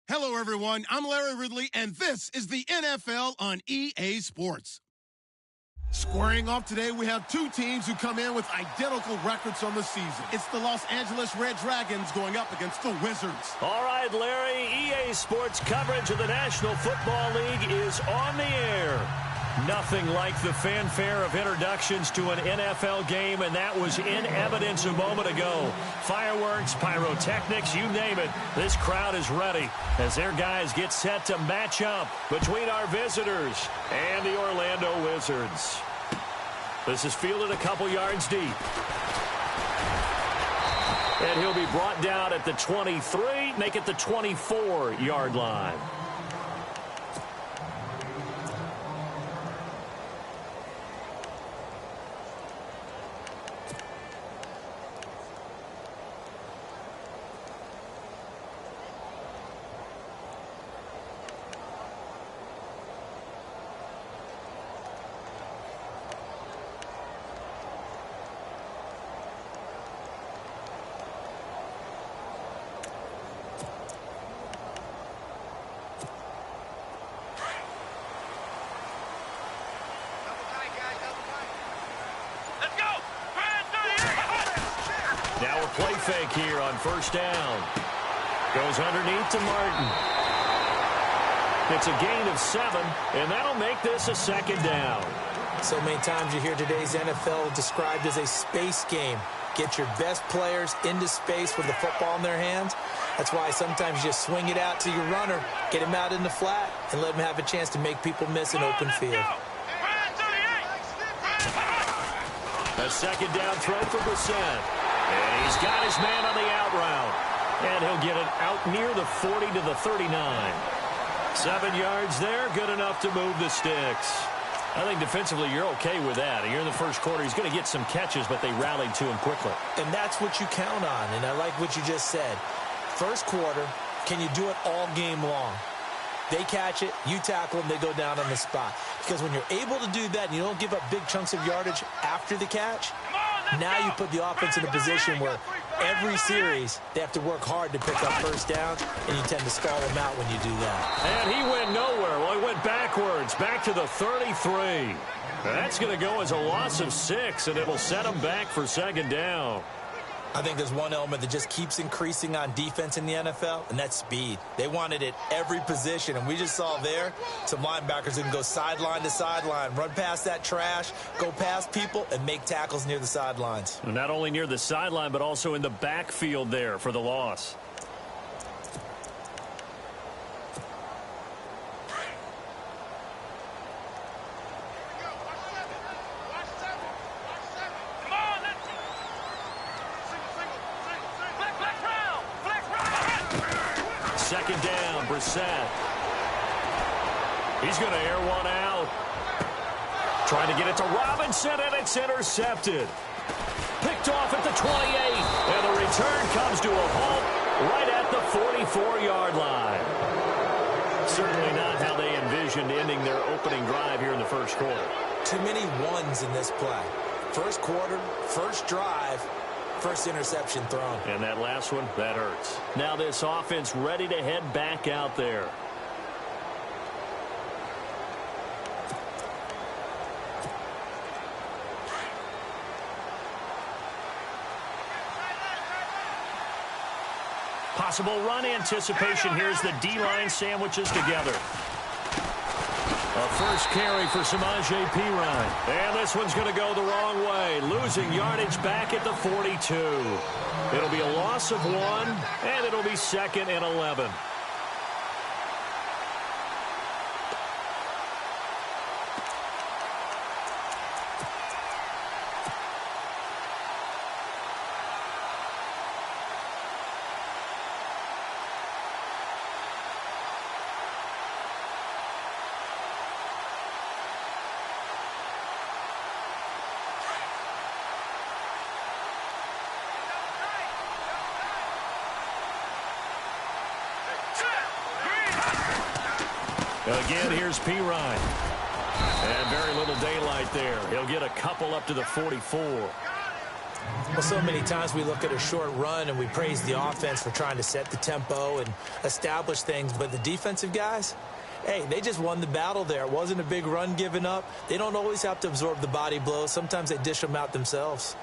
Hello, everyone. I'm Larry Ridley, and this is the NFL on EA Sports. Squaring off today, we have two teams who come in with identical records on the season. It's the Los Angeles Red Dragons going up against the Wizards. All right, Larry, EA Sports coverage of the National Football League is on the air. Nothing like the fanfare of introductions to an NFL game, and that was in evidence a moment ago. Fireworks, pyrotechnics, you name it. This crowd is ready as their guys get set to match up between our visitors and the Orlando Wizards. This is fielded a couple yards deep. And he'll be brought down at the 23, make it the 24-yard line. Now a play fake here on first down. Goes underneath to Martin. It's a gain of 7, and that'll make this a second down. So many times you hear today's NFL described as a space game. Get your best players into space with the football in their hands. That's why sometimes you just swing it out to your runner, get him out in the flat, and let him have a chance to make people miss an open field. A second down throw for Brissett. And he's got his man on the out route. And he'll get it out near the 40 to the 39. 7 yards there, good enough to move the sticks. I think defensively you're okay with that. Here in the first quarter, he's going to get some catches, but they rallied to him quickly. And that's what you count on, and I like what you just said. First quarter, can you do it all game long? They catch it, you tackle them, they go down on the spot. Because when you're able to do that and you don't give up big chunks of yardage after the catch, now you put the offense in a position where every series they have to work hard to pick up first down, and you tend to stall them out when you do that. And he went nowhere. Well, he went backwards, back to the 33. That's going to go as a loss of 6, and it'll set him back for second down. I think there's one element that just keeps increasing on defense in the NFL, and that's speed. They want it at every position, and we just saw there some linebackers that can go sideline to sideline, run past that trash, go past people, and make tackles near the sidelines. Not only near the sideline, but also in the backfield there for the loss. Second down, Brissett. He's going to air one out. Trying to get it to Robinson, and it's intercepted. Picked off at the 28, and the return comes to a halt right at the 44-yard line. Certainly not how they envisioned ending their opening drive here in the first quarter. Too many ones in this play. First quarter, first drive, first interception thrown. And that last one, that hurts. Now this offense ready to head back out there. Possible run anticipation. Here's the D-line sandwiches together. A first carry for Samaje Perine. And this one's going to go the wrong way. Losing yardage back at the 42. It'll be a loss of 1, and it'll be 2nd and 11. Again, here's Perine. And very little daylight there. He'll get a couple up to the 44. Well, so many times we look at a short run and we praise the offense for trying to set the tempo and establish things, but the defensive guys, hey, they just won the battle there. It wasn't a big run given up. They don't always have to absorb the body blows. Sometimes they dish them out themselves.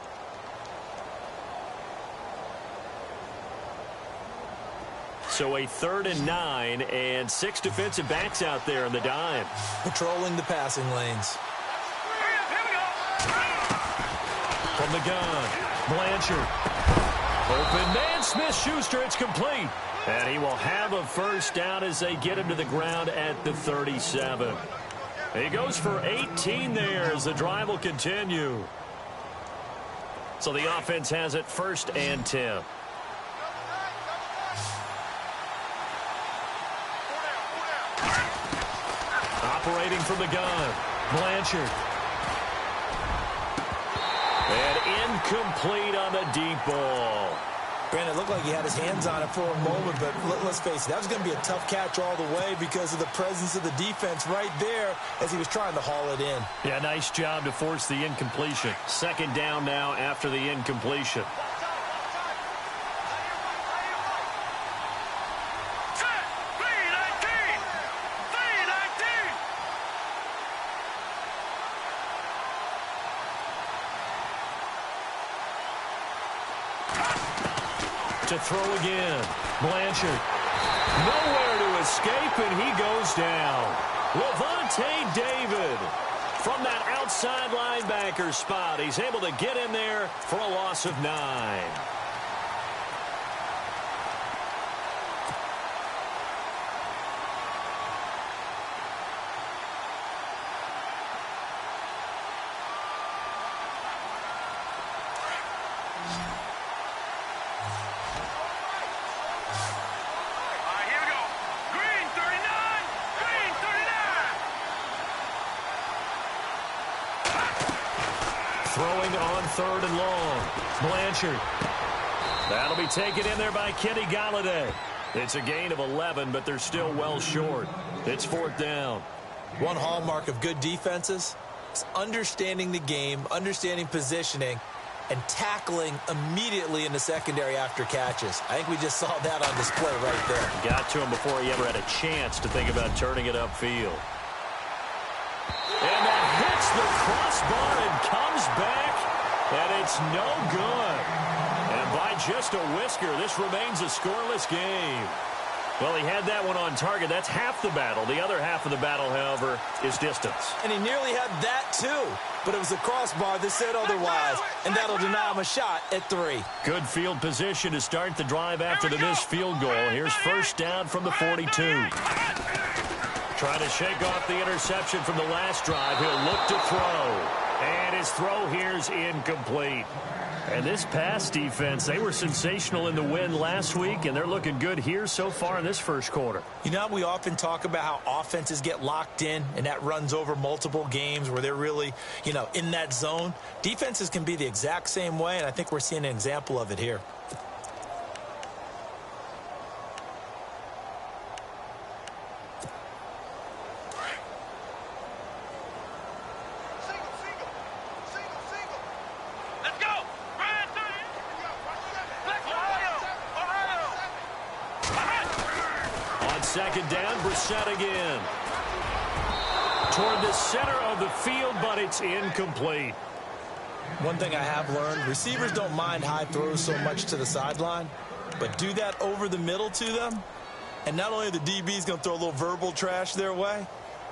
So a 3rd and 9 and 6 defensive backs out there in the dime. Patrolling the passing lanes. From the gun, Blanchard. Open man, Smith-Schuster, it's complete. And he will have a first down as they get him to the ground at the 37. He goes for 18 there as the drive will continue. So the offense has it 1st and 10. Operating from the gun, Blanchard. And incomplete on the deep ball. Brandon, it looked like he had his hands on it for a moment, but let's face it, that was going to be a tough catch all the way because of the presence of the defense right there as he was trying to haul it in. Yeah, nice job to force the incompletion. 2nd down now after the incompletion. To throw again, Blanchard. Nowhere to escape, and he goes down. Lavonte David from that outside linebacker spot. He's able to get in there for a loss of 9. Throwing on 3rd and long. Blanchard. That'll be taken in there by Kenny Golladay. It's a gain of 11, but they're still well short. It's 4th down. One hallmark of good defenses is understanding the game, understanding positioning, and tackling immediately in the secondary after catches. I think we just saw that on display right there. Got to him before he ever had a chance to think about turning it upfield. And that hits the crossbar and comes back, and it's no good. And by just a whisker, this remains a scoreless game. Well, he had that one on target. That's half the battle. The other half of the battle, however, is distance. And he nearly had that, too. But it was a crossbar that said otherwise, and that'll deny him a shot at 3. Good field position to start the drive after the missed field goal. Here's 1st down from the 42. Trying to shake off the interception from the last drive. He'll look to throw. And his throw here's incomplete. And this pass defense, they were sensational in the win last week, and they're looking good here so far in this 1st quarter. You know, we often talk about how offenses get locked in, and that runs over multiple games where they're really, in that zone. Defenses can be the exact same way, and I think we're seeing an example of it here. Second down, Brissett again. Toward the center of the field, but it's incomplete. One thing I have learned, receivers don't mind high throws so much to the sideline, but do that over the middle to them, and not only are the DBs going to throw a little verbal trash their way,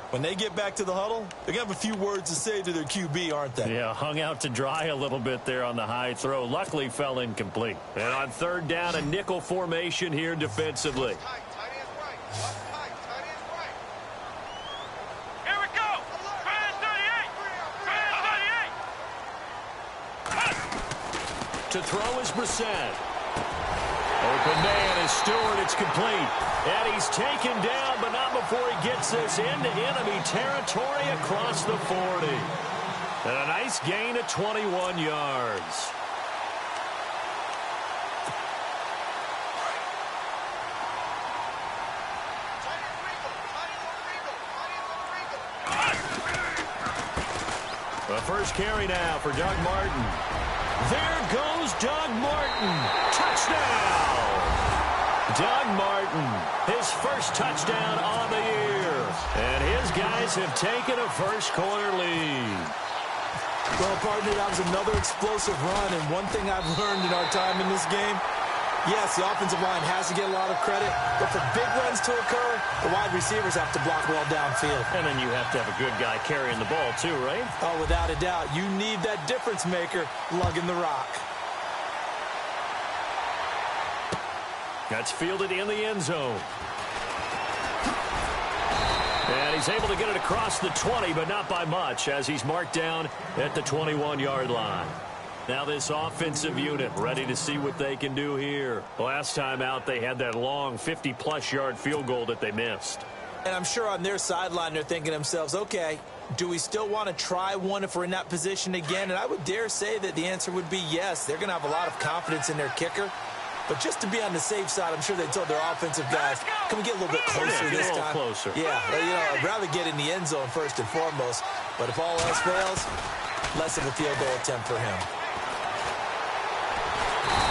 when they get back to the huddle, they're going to have a few words to say to their QB, aren't they? Yeah, hung out to dry a little bit there on the high throw. Luckily, fell incomplete. And on 3rd down, a nickel formation here defensively. To throw is Brissett. Open man is Stewart. It's complete. And he's taken down, but not before he gets this into enemy territory across the 40. And a nice gain of 21 yards. The first carry now for Doug Martin. There goes Doug Martin. Touchdown! Doug Martin, his first touchdown on the year. And his guys have taken a first-quarter lead. Well, partner, that was another explosive run. And one thing I've learned in our time in this game, yes, the offensive line has to get a lot of credit, but for big runs to occur, the wide receivers have to block well downfield. And then you have to have a good guy carrying the ball too, right? Oh, without a doubt. You need that difference maker lugging the rock. That's fielded in the end zone. And he's able to get it across the 20, but not by much, as he's marked down at the 21-yard line. Now this offensive unit ready to see what they can do here. Last time out, they had that long 50-plus yard field goal that they missed. And I'm sure on their sideline, they're thinking to themselves, okay, do we still want to try one if we're in that position again? And I would dare say that the answer would be yes. They're going to have a lot of confidence in their kicker. But just to be on the safe side, I'm sure they told their offensive guys, can we get a little bit closer this time? Closer. Yeah, you know, I'd rather get in the end zone first and foremost. But if all else fails, less of a field goal attempt for him.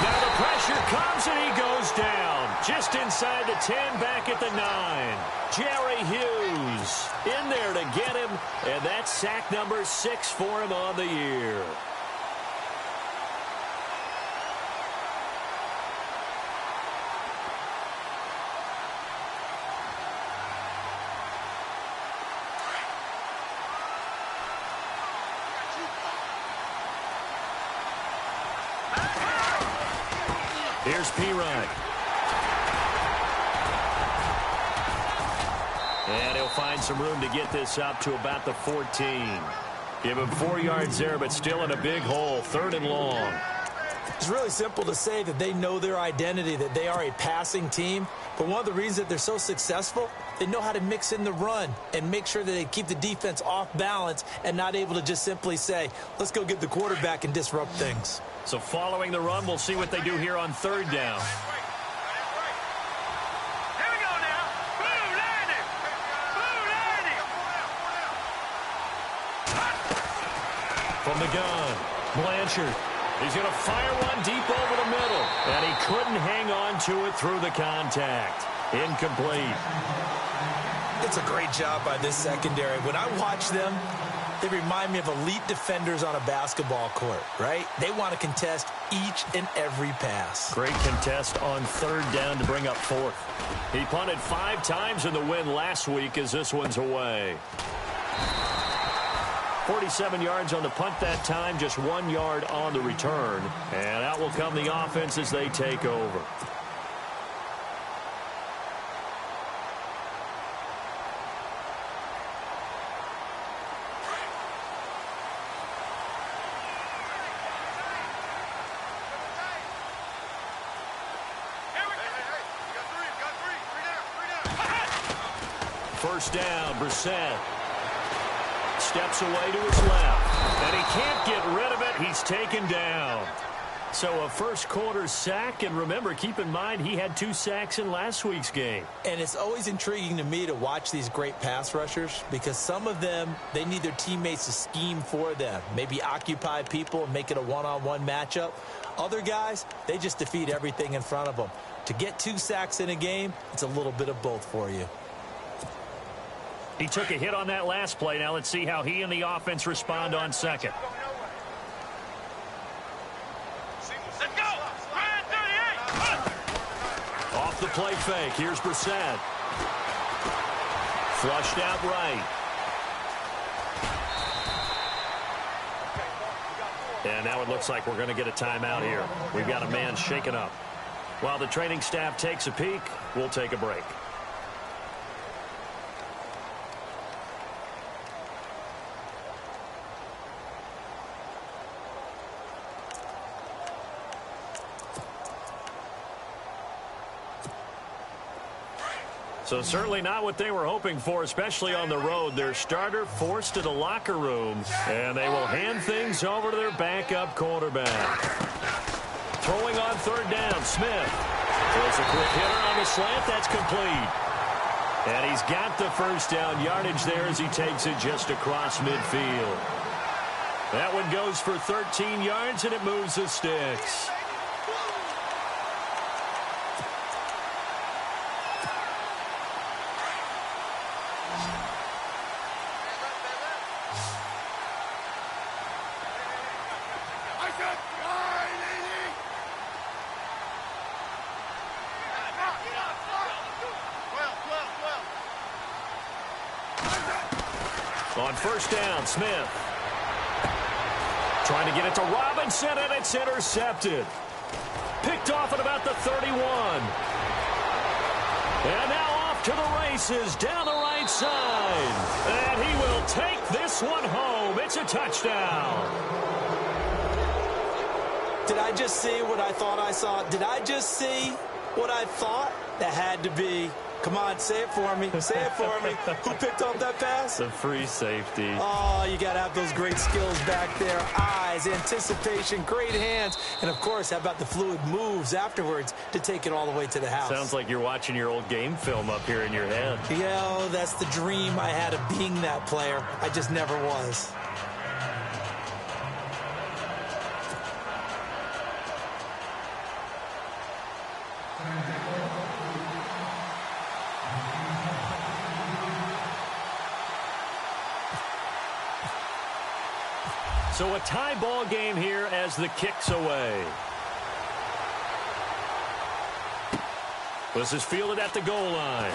Now the pressure comes and he goes down. Just inside the 10, back at the 9. Jerry Hughes in there to get him. And that's sack number 6 for him on the year. Here's P-Rod. And he'll find some room to get this up to about the 14. Give him 4 yards there, but still in a big hole. 3rd and long. It's really simple to say that they know their identity, that they are a passing team. But one of the reasons that they're so successful, they know how to mix in the run and make sure that they keep the defense off balance and not able to just simply say, let's go get the quarterback and disrupt things. So following the run, we'll see what they do here on 3rd down. Here we go now. Blue landing. Blue landing. From the gun, Blanchard. He's going to fire one deep over the middle. And he couldn't hang on to it through the contact. Incomplete. It's a great job by this secondary. When I watch them, they remind me of elite defenders on a basketball court, right? They want to contest each and every pass. Great contest on 3rd down to bring up 4th. He punted 5 times in the win last week as this one's away. 47 yards on the punt that time, just 1 yard on the return. And out will come the offense as they take over. First down, Brissett. Steps away to his left. And he can't get rid of it. He's taken down. So a first-quarter sack. And remember, keep in mind, he had 2 sacks in last week's game. And it's always intriguing to me to watch these great pass rushers because some of them, they need their teammates to scheme for them. Maybe occupy people and make it a one-on-one matchup. Other guys, they just defeat everything in front of them. To get 2 sacks in a game, it's a little bit of both for you. He took a hit on that last play. Now let's see how he and the offense respond on 2nd. Let's go. Ryan 38. Off the play fake. Here's Brissett. Flushed out right. And now it looks like we're going to get a timeout here. We've got a man shaken up. While the training staff takes a peek, we'll take a break. So certainly not what they were hoping for, especially on the road. Their starter forced to the locker room, and they will hand things over to their backup quarterback. Throwing on 3rd down, Smith. Throws a quick hitter on the slant. That's complete. And he's got the first down yardage there as he takes it just across midfield. That one goes for 13 yards, and it moves the sticks. On first down, Smith. Trying to get it to Robinson, and it's intercepted. Picked off at about the 31. And now off to the races down the right side. And he will take this one home. It's a touchdown. Did I just see what I thought I saw? Did I just see what I thought? That had to be. Come on, say it for me. Say it for me. Who picked up that pass? The free safety. Oh, you got to have those great skills back there. Eyes, anticipation, great hands. And, of course, how about the fluid moves afterwards to take it all the way to the house? Sounds like you're watching your old game film up here in your head. Yeah, oh, that's the dream I had of being that player. I just never was. So a tie ball game here as the kick's away. This is fielded at the goal line.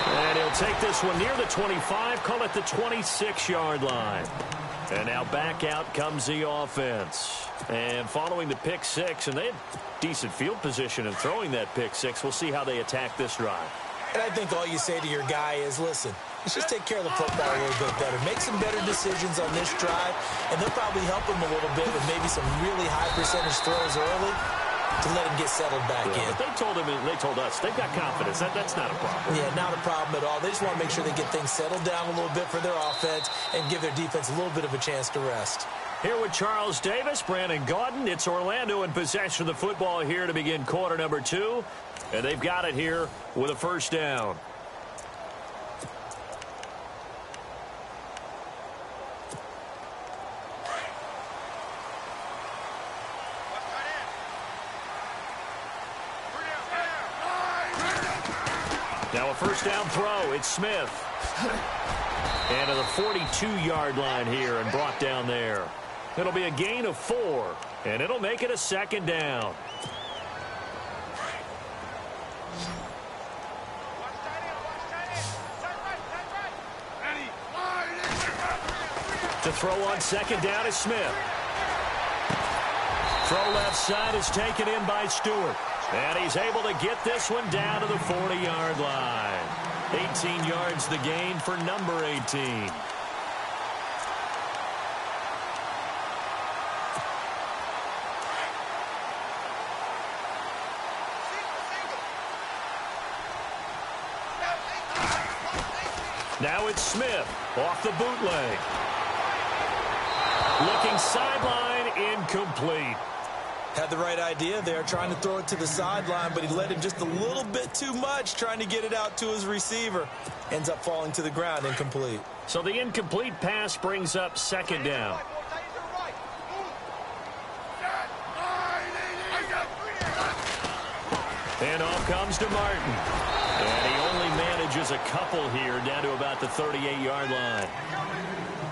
And he'll take this one near the 25, call it the 26-yard line. And now back out comes the offense. And following the pick six, and they had decent field position in throwing that pick six. We'll see how they attack this drive. And I think all you say to your guy is, listen, let's just take care of the football a little bit better. Make some better decisions on this drive, and they'll probably help him a little bit with maybe some really high percentage throws early to let him get settled back in. But they told him, and they told us, they've got confidence. That's not a problem. Yeah, not a problem at all. They just want to make sure they get things settled down a little bit for their offense and give their defense a little bit of a chance to rest. Here with Charles Davis, Brandon Gaudin. It's Orlando in possession of the football here to begin quarter number 2. And they've got it here with a first down. Now a first down throw. It's Smith. And to the 42-yard line here and brought down there. It'll be a gain of 4, and it'll make it a second down. To throw on second down is Smith. Throw left side is taken in by Stewart. And he's able to get this one down to the 40-yard line. 18 yards the gain for number 18. Now it's Smith off the bootleg. Looking sideline, incomplete. Had the right idea there, trying to throw it to the sideline, but he led him just a little bit too much, trying to get it out to his receiver. Ends up falling to the ground, incomplete. So the incomplete pass brings up second down. And off comes to Martin. And he only manages a couple here down to about the 38-yard line.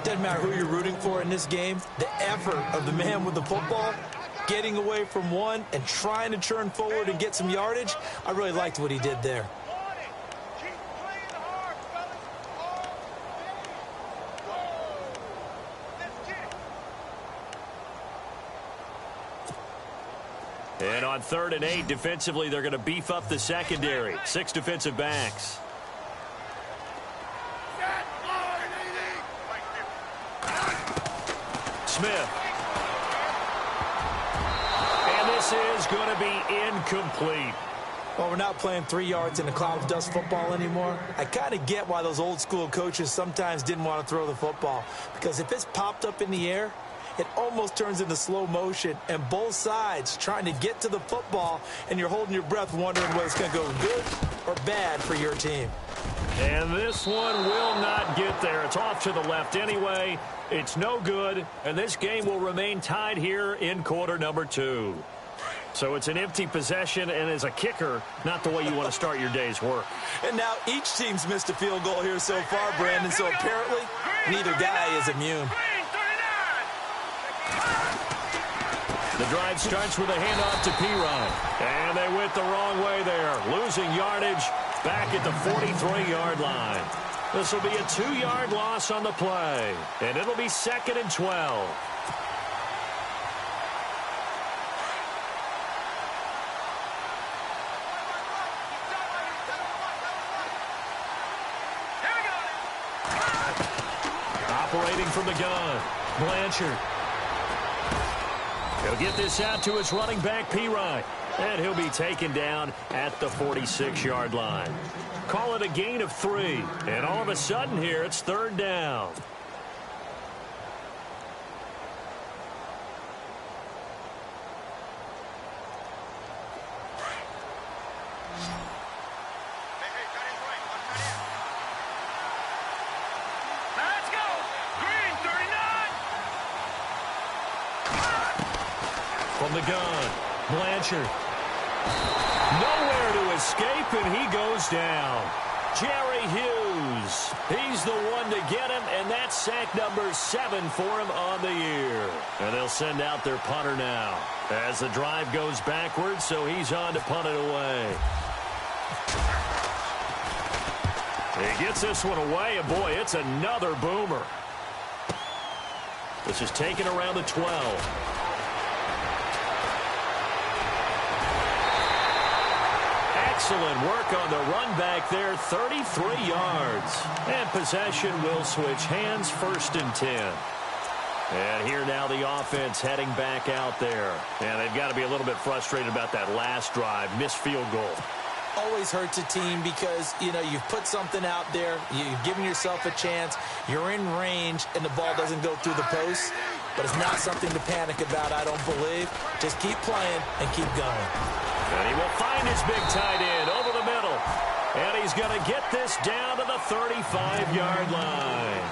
Doesn't matter who you're rooting for in this game. The effort of the man with the football, getting away from one and trying to turn forward and get some yardage, I really liked what he did there. And on 3rd and 8, defensively, they're going to beef up the secondary. 6 defensive backs. Smith. And this is going to be incomplete. Well, we're not playing 3 yards in a cloud of dust football anymore. I kind of get why those old school coaches sometimes didn't want to throw the football. Because if it's popped up in the air, it almost turns into slow motion, and both sides trying to get to the football, and you're holding your breath wondering whether it's going to go good or bad for your team. And this one will not get there. It's off to the left anyway. It's no good, and this game will remain tied here in quarter number 2. So it's an empty possession, and as a kicker, not the way you want to start your day's work. And now each team's missed a field goal here so far, Brandon, so apparently neither guy is immune. The drive starts with a handoff to P-Ryan. And they went the wrong way there, losing yardage back at the 43-yard line. This will be a 2-yard loss on the play, and it'll be 2nd and 12. Operating from the gun, Blanchard. He'll get this out to his running back, P-Ryan. And he'll be taken down at the 46-yard line. Call it a gain of 3. And all of a sudden here, it's 3rd down. Let's go! Green 39! From the gun, Blanchard. Nowhere to escape, and he goes down. Jerry Hughes. He's the one to get him, and that's sack number 7 for him on the year. And they'll send out their punter now as the drive goes backwards, so he's on to punt it away. He gets this one away, and boy, it's another boomer. This is taken around the 12. Excellent work on the run back there, 33 yards. And possession will switch hands, 1st and 10. And here now the offense heading back out there. And they've got to be a little bit frustrated about that last drive, missed field goal. Always hurts a team because, you know, you've put something out there, you've given yourself a chance, you're in range, and the ball doesn't go through the post. But it's not something to panic about, I don't believe. Just keep playing and keep going. And he will find his big tight end over the middle. And he's going to get this down to the 35-yard line.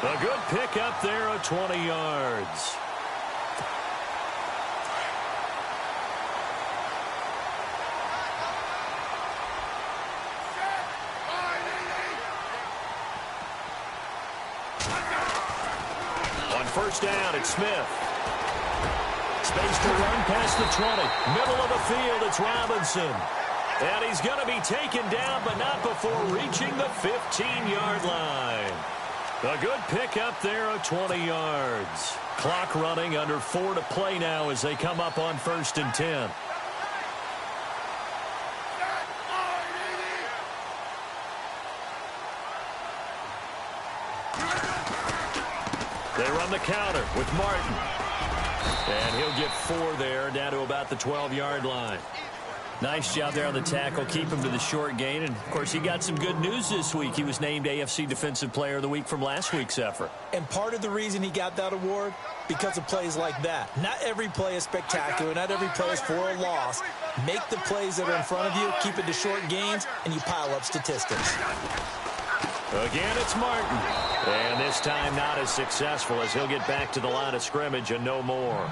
A good pickup there of 20 yards. On 1st down, it's Smith. Space to run past the 20. Middle of the field, it's Robinson. And he's going to be taken down, but not before reaching the 15-yard line. A good pickup there of 20 yards. Clock running, under 4 to play now as they come up on 1st and 10. They run the counter with Martin. And he'll get 4 there, down to about the 12-yard line. Nice job there on the tackle. Keep him to the short gain. And, of course, he got some good news this week. He was named AFC Defensive Player of the Week from last week's effort. And part of the reason he got that award, because of plays like that. Not every play is spectacular. Not every play is for a loss. Make the plays that are in front of you, keep it to short gains, and you pile up statistics. Again, it's Martin. And this time not as successful as he'll get back to the line of scrimmage and no more.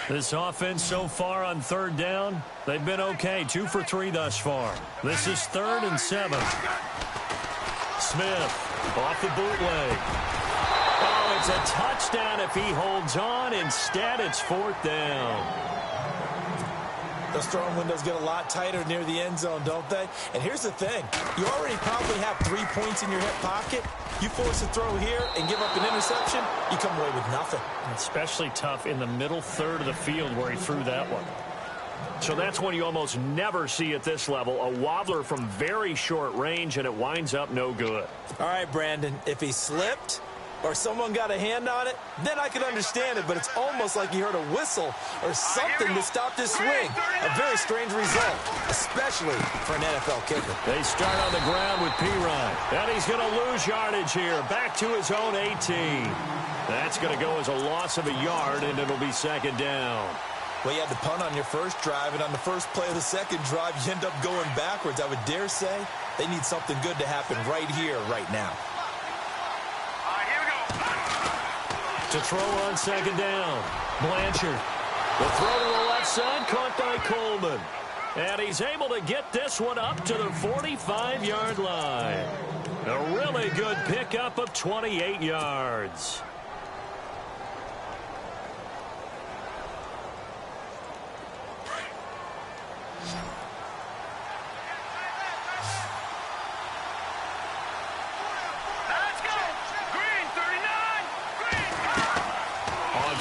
This offense so far on 3rd down, they've been okay. 2 for 3 thus far. This is 3rd and 7. Smith off the bootleg. Oh, it's a touchdown if he holds on. Instead, it's 4th down. Those throwing windows get a lot tighter near the end zone, don't they? And here's the thing. You already probably have 3 points in your hip pocket. You force a throw here and give up an interception, you come away with nothing. Especially tough in the middle third of the field where he threw that one. So that's one you almost never see at this level. A wobbler from very short range, and it winds up no good. All right, Brandon, if he slipped or someone got a hand on it, then I could understand it, but it's almost like he heard a whistle or something to stop this swing. A very strange result, especially for an NFL kicker. They start on the ground with Pirine, and he's going to lose yardage here, back to his own 18. That's going to go as a loss of a yard, and it'll be second down. Well, you had the punt on your first drive, and on the first play of the second drive, you end up going backwards. I would dare say they need something good to happen right here, right now. To throw on second down, Blanchard. The throw to the left side, caught by Coleman. And he's able to get this one up to the 45-yard line. A really good pickup of 28 yards.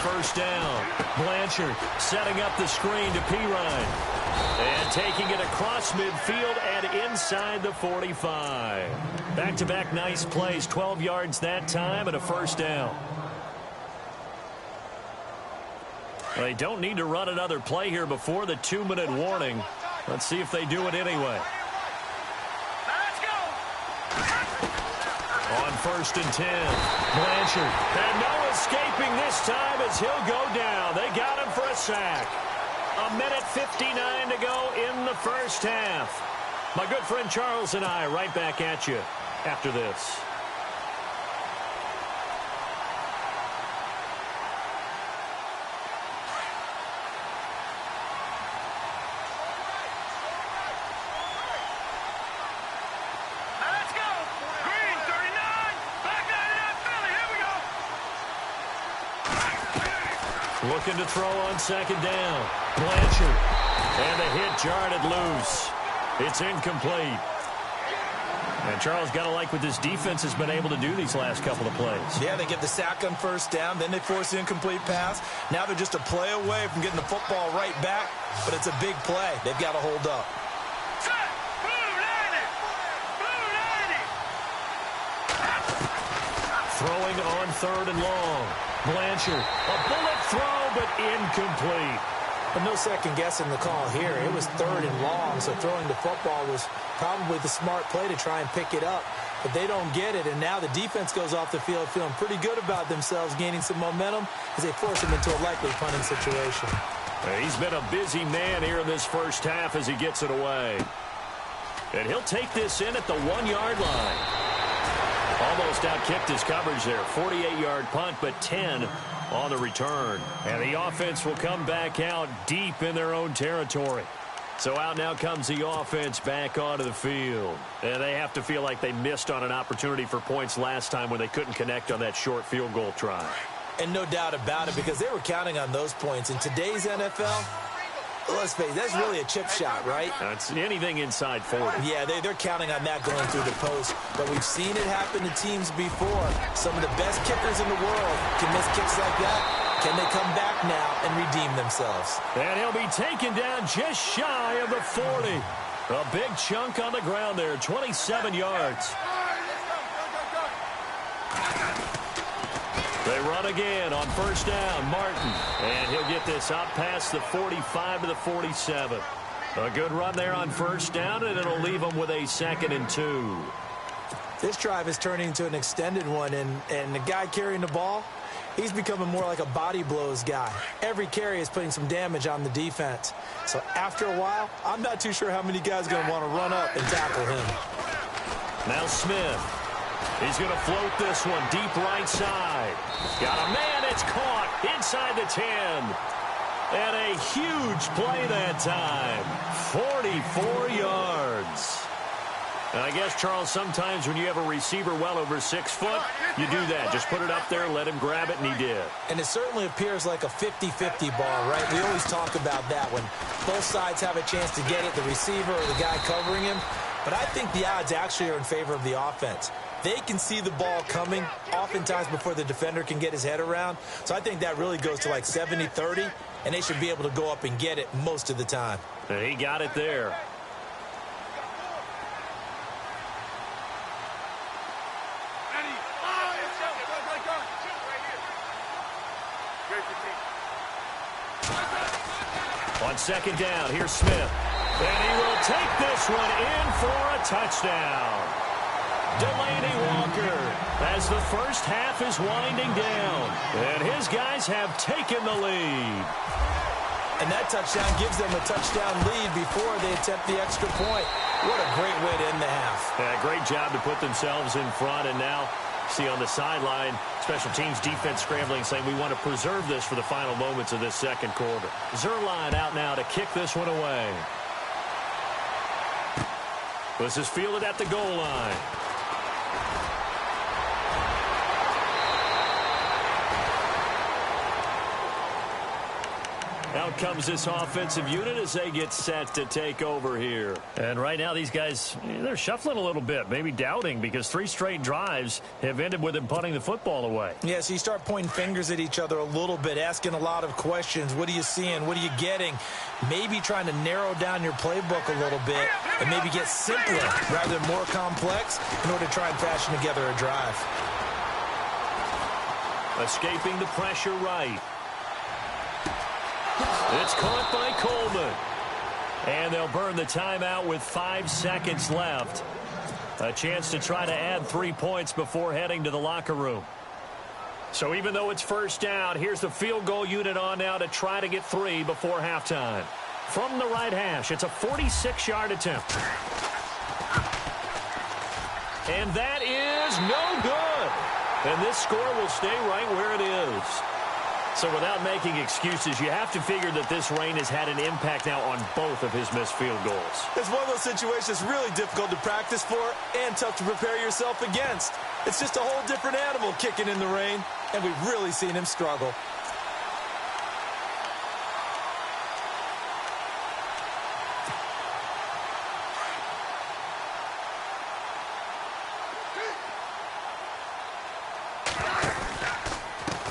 First down. Blanchard setting up the screen to Pirine. And taking it across midfield and inside the 45. Back-to-back nice plays. 12 yards that time and a first down. They don't need to run another play here before the 2-minute warning. Let's see if they do it anyway. On first and 10, Blanchard. And no escaping this time as he'll go down. They got him for a sack. 1:59 to go in the first half. My good friend Charles and I right back at you after this. Looking to throw on second down. Blanchard. And the hit jarred loose. It's incomplete. And Charles, got to like what this defense has been able to do these last couple of plays. Yeah, they get the sack on first down, then they force the incomplete pass. Now they're just a play away from getting the football right back, but it's a big play. They've got to hold up. Throwing on third and long. Blanchard, a bullet throw, but incomplete. But no second guessing the call here. It was third and long, so throwing the football was probably the smart play to try and pick it up. But they don't get it, and now the defense goes off the field feeling pretty good about themselves, gaining some momentum as they force them into a likely punting situation. He's been a busy man here in this first half as he gets it away. And he'll take this in at the 1-yard line. Almost outkicked his coverage there. 48-yard punt, but 10 on the return. And the offense will come back out deep in their own territory. So out now comes the offense back onto the field. And they have to feel like they missed on an opportunity for points last time when they couldn't connect on that short field goal try. And no doubt about it, because they were counting on those points. In today's NFL, let's face it, that's really a chip shot, right? That's anything inside 40. Yeah, they're counting on that going through the post. But we've seen it happen to teams before. Some of the best kickers in the world can miss kicks like that. Can they come back now and redeem themselves? And he'll be taken down just shy of the 40. A big chunk on the ground there, 27 yards. They run again on first down. Martin. And he'll get this out past the 45 to the 47. A good run there on first down, and it'll leave them with a 2nd and 2. This drive is turning into an extended one, and the guy carrying the ball, he's becoming more like a body blows guy. Every carry is putting some damage on the defense. So after a while, I'm not too sure how many guys are going to want to run up and tackle him. Now Smith. He's going to float this one deep right side. Got a man. It's caught inside the 10. And a huge play that time. 44 yards. And I guess, Charles, sometimes when you have a receiver well over 6 foot, you do that. Just put it up there, let him grab it, and he did. And it certainly appears like a 50-50 ball, right? We always talk about that when both sides have a chance to get it, the receiver or the guy covering him. But I think the odds actually are in favor of the offense. They can see the ball coming oftentimes before the defender can get his head around. So I think that really goes to like 70-30. and they should be able to go up and get it most of the time. And he got it there. On second down, here's Smith. And he will take this one in for a touchdown. Delaney Walker as the first half is winding down. And his guys have taken the lead. And that touchdown gives them a touchdown lead before they attempt the extra point. What a great way to end the half. Yeah, great job to put themselves in front. And now, see on the sideline, special teams defense scrambling, saying we want to preserve this for the final moments of this second quarter. Zerline out now to kick this one away. This is fielded at the goal line. Out comes this offensive unit as they get set to take over here. And right now these guys, they're shuffling a little bit, maybe doubting, because 3 straight drives have ended with them punting the football away. Yeah, so you start pointing fingers at each other a little bit, asking a lot of questions. What are you seeing? What are you getting? Maybe trying to narrow down your playbook a little bit and maybe get simpler rather than more complex in order to try and fashion together a drive. Escaping the pressure right. It's caught by Coleman. And they'll burn the timeout with 5 seconds left. A chance to try to add 3 points before heading to the locker room. So even though it's first down, here's the field goal unit on now to try to get 3 before halftime. From the right hash, it's a 46-yard attempt. And that is no good. And this score will stay right where it is. So without making excuses, you have to figure that this rain has had an impact now on both of his missed field goals. It's one of those situations really difficult to practice for and tough to prepare yourself against. It's just a whole different animal kicking in the rain, and we've really seen him struggle.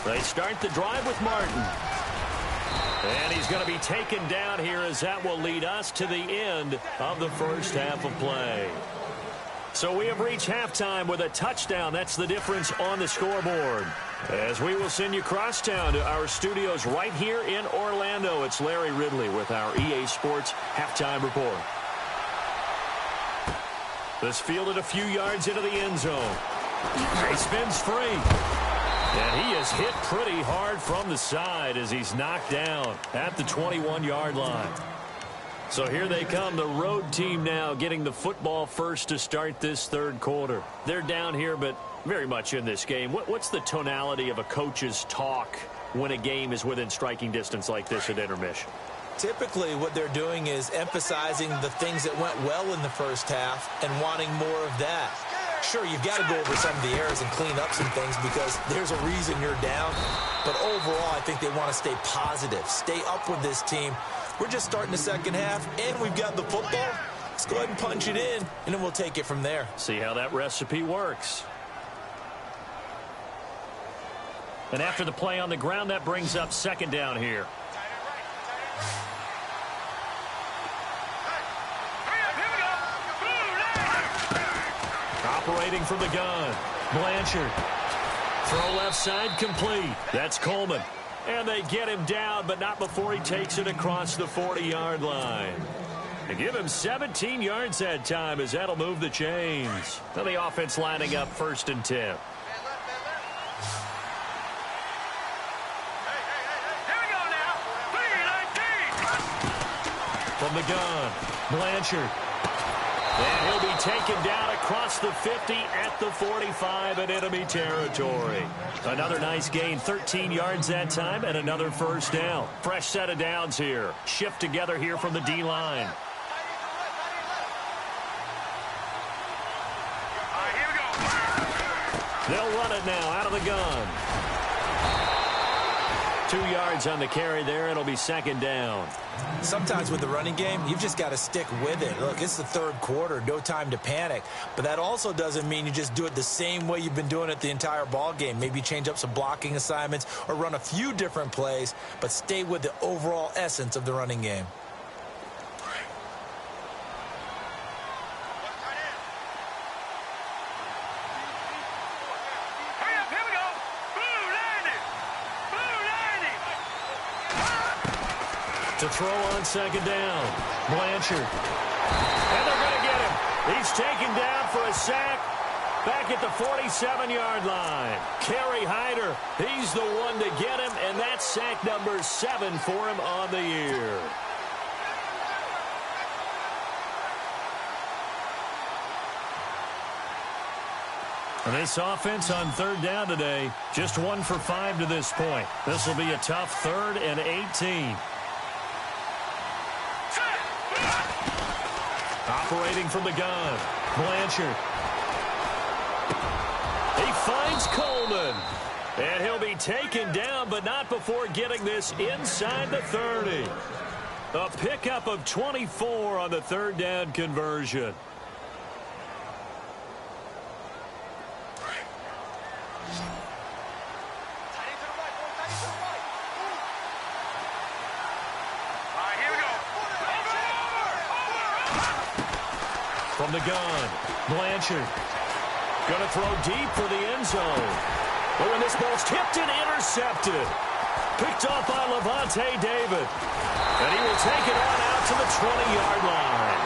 They start the drive with Martin. And he's going to be taken down here as that will lead us to the end of the first half of play. So we have reached halftime with a touchdown. That's the difference on the scoreboard. As we will send you crosstown to our studios right here in Orlando, it's Larry Ridley with our EA Sports halftime report. This fielded a few yards into the end zone. He spins free. And he is hit pretty hard from the side as he's knocked down at the 21-yard line. So here they come, the road team now getting the football first to start this third quarter. They're down here, but very much in this game. What's the tonality of a coach's talk when a game is within striking distance like this at intermission? Typically, what they're doing is emphasizing the things that went well in the first half and wanting more of that. Sure, you've got to go over some of the errors and clean up some things because there's a reason you're down. But overall, I think they want to stay positive, stay up with this team. We're just starting the second half, and we've got the football. Let's go ahead and punch it in, and then we'll take it from there. See how that recipe works. And after the play on the ground, that brings up second down here. Operating from the gun, Blanchard. Throw left side complete. That's Coleman. And they get him down, but not before he takes it across the 40-yard line. They give him 17 yards that time as that'll move the chains. Now the offense lining up 1st and 10. From the gun, Blanchard. And he'll be taken down across the 50 at the 45 in enemy territory. Another nice gain, 13 yards that time, and another first down. Fresh set of downs here. Shift together here from the D-line. They'll run it now out of the gun. 2 yards on the carry there. It'll be second down. Sometimes with the running game, you've just got to stick with it. Look, it's the third quarter, no time to panic. But that also doesn't mean you just do it the same way you've been doing it the entire ball game. Maybe change up some blocking assignments or run a few different plays, but stay with the overall essence of the running game. To throw on second down, Blanchard. And they're going to get him. He's taken down for a sack back at the 47-yard line. Kerry Hyder, he's the one to get him, and that's sack number 7 for him on the year. And this offense on third down today, just 1 for 5 to this point. This will be a tough 3rd and 18. Operating from the gun, Blanchard. He finds Coleman. And he'll be taken down, but not before getting this inside the 30. A pickup of 24 on the third down conversion. From the gun, Blanchard. Going to throw deep for the end zone. But when this ball's tipped and intercepted. Picked off by Levante David. And he will take it on out to the 20-yard line.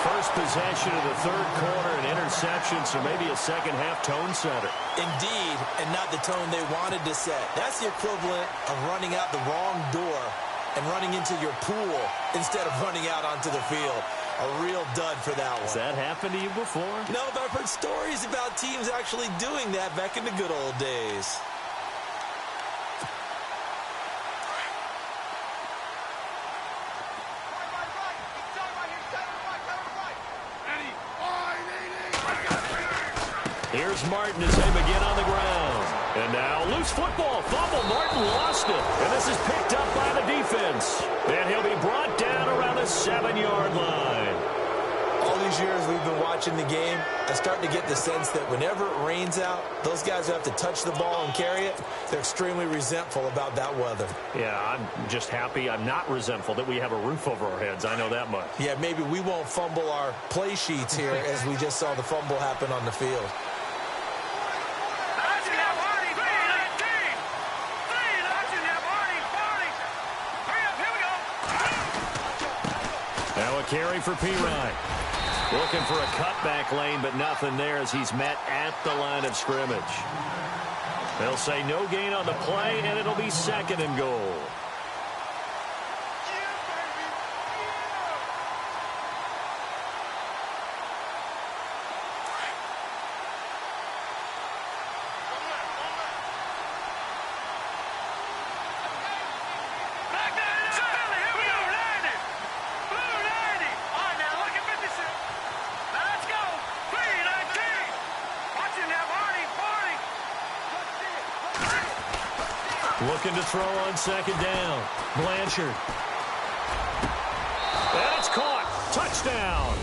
First possession of the third quarter, an interception, so maybe a second-half tone setter. Indeed, and not the tone they wanted to set. That's the equivalent of running out the wrong door and running into your pool instead of running out onto the field. A real dud for that one. Has that happened to you before? No, but I've heard stories about teams actually doing that back in the good old days. Here's Martin as they begin on the ground. And now loose football. Fumble. Martin lost it. And this is picked up by the defense. And he'll be brought down around the 7-yard line. All these years we've been watching the game, I start to get the sense that whenever it rains out, those guys who have to touch the ball and carry it, they're extremely resentful about that weather. Yeah, I'm just happy I'm not resentful that we have a roof over our heads. I know that much. Yeah, maybe we won't fumble our play sheets here as we just saw the fumble happen on the field. Now a carry for Pirine. Looking for a cutback lane, but nothing there as he's met at the line of scrimmage. They'll say no gain on the play, and it'll be second and goal. Looking to throw on second down. Blanchard. And it's caught. Touchdown.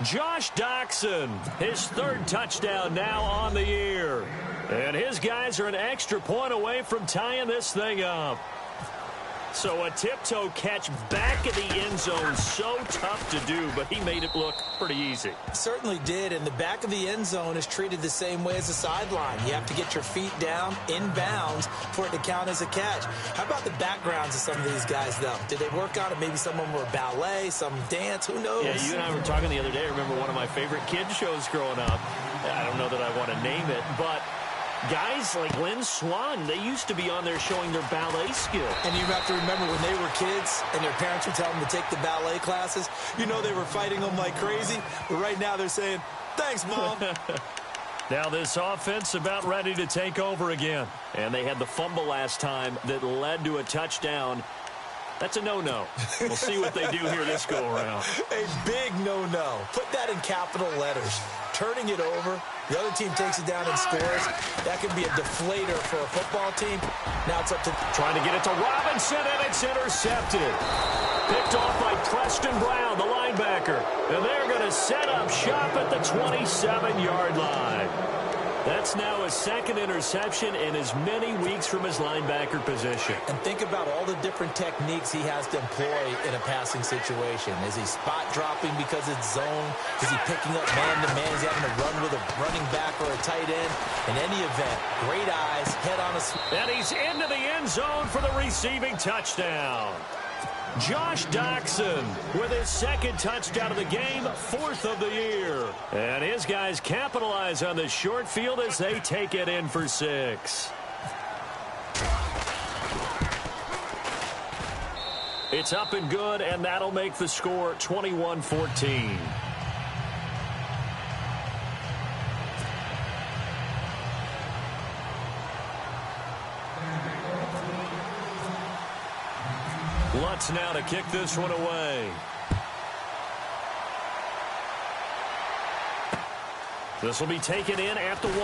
Josh Doxson, his third touchdown now on the year. And his guys are an extra point away from tying this thing up. So a tiptoe catch back in the end zone, so tough to do, but he made it look pretty easy. Certainly did, and the back of the end zone is treated the same way as the sideline. You have to get your feet down in bounds for it to count as a catch. How about the backgrounds of some of these guys, though? Did they work on it? Maybe some of them were ballet, some dance, who knows? Yeah, you and I were talking the other day. I remember one of my favorite kids shows growing up. I don't know that I want to name it, but guys like Lynn Swan, they used to be on there showing their ballet skill. And you have to remember when they were kids and their parents would tell them to take the ballet classes, you know they were fighting them like crazy. But right now they're saying, thanks, Mom. Now this offense about ready to take over again. And they had the fumble last time that led to a touchdown. That's a no-no. We'll see what they do here this go-around. A big no-no. Put that in capital letters. Turning it over The other team takes it down and scores. That could be a deflator for a football team. Now it's up to... Trying to get it to Robinson, and it's intercepted. Picked off by Preston Brown, the linebacker. And they're going to set up shop at the 27-yard line. That's now his second interception in as many weeks from his linebacker position. And think about all the different techniques he has to employ in a passing situation. Is he spot dropping because it's zone? Is he picking up man-to-man? Is he having to run with a running back or a tight end? In any event, great eyes, head on a... And he's into the end zone for the receiving touchdown. Josh Doxson with his second touchdown of the game, fourth of the year. And his guys capitalize on the short field as they take it in for 6. It's up and good, and that'll make the score 21-14. Lutz now to kick this one away. This will be taken in at the 1.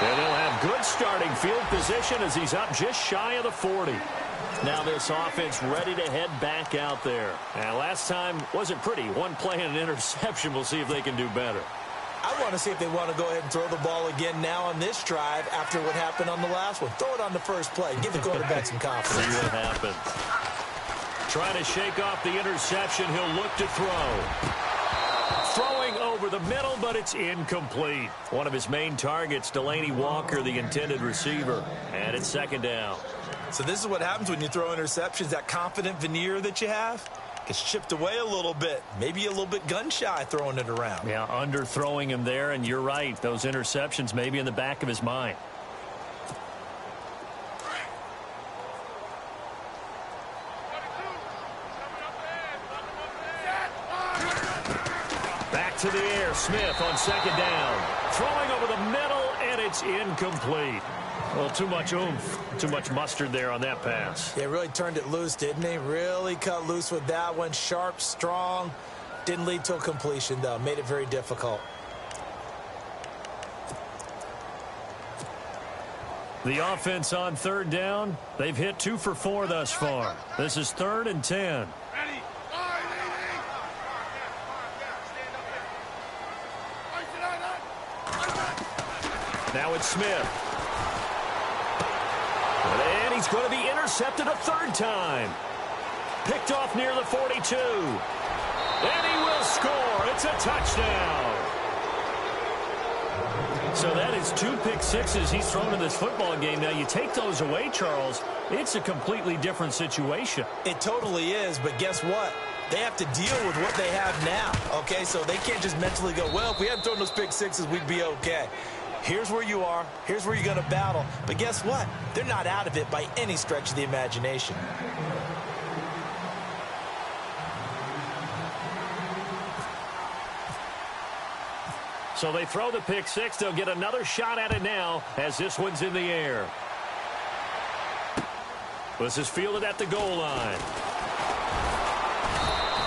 And they'll have good starting field position as he's up just shy of the 40. Now this offense ready to head back out there. And last time wasn't pretty. One play and an interception. We'll see if they can do better. I want to see if they want to go ahead and throw the ball again now on this drive after what happened on the last one. Throw it on the first play. Give the quarterback some confidence. See what happens. Trying to shake off the interception. He'll look to throw. Throwing over the middle, but it's incomplete. One of his main targets, Delaney Walker, the intended receiver. And it's second down. So this is what happens when you throw interceptions. That confident veneer that you have gets chipped away a little bit. Maybe a little bit gun-shy throwing it around. Yeah, underthrowing him there, and you're right. Those interceptions may be in the back of his mind. Back to the air. Smith on second down. Throwing over the middle, and it's incomplete. Well, too much oomph, too much mustard there on that pass. Yeah, really turned it loose, didn't he? Really cut loose with that one. Sharp, strong. Didn't lead to a completion, though. Made it very difficult. The offense on third down. They've hit 2 for 4 thus far. This is 3rd and 10. Now it's Smith. And he's going to be intercepted a 3rd time. Picked off near the 42. And he will score. It's a touchdown. So that is 2 pick sixes he's thrown in this football game. Now you take those away, Charles, it's a completely different situation. It totally is, but guess what? They have to deal with what they have now, okay? So they can't just mentally go, well, if we hadn't thrown those pick sixes, we'd be okay. Here's where you are. Here's where you're going to battle. But guess what? They're not out of it by any stretch of the imagination. So they throw the pick six. They'll get another shot at it now as this one's in the air. This is fielded at the goal line.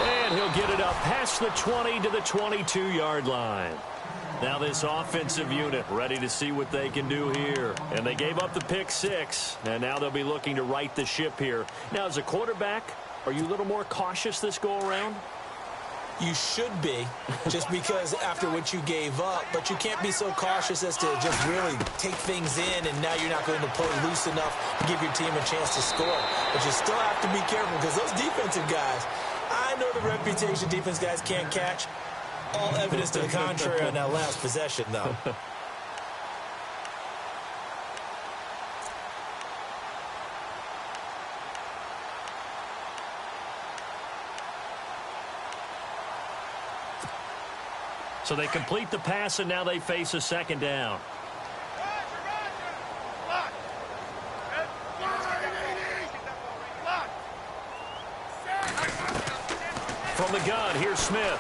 And he'll get it up past the 20 to the 22-yard line. Now this offensive unit ready to see what they can do here. And they gave up the pick six, and now they'll be looking to right the ship here. Now, as a quarterback, are you a little more cautious this go-around? You should be, just because after what you gave up, but you can't be so cautious as to just really take things in, and now you're not going to play loose enough to give your team a chance to score. But you still have to be careful because those defensive guys, I know the reputation defense guys can't catch. All evidence to the contrary on that last possession, though. So they complete the pass, and now they face a second down. From the gun, here's Smith.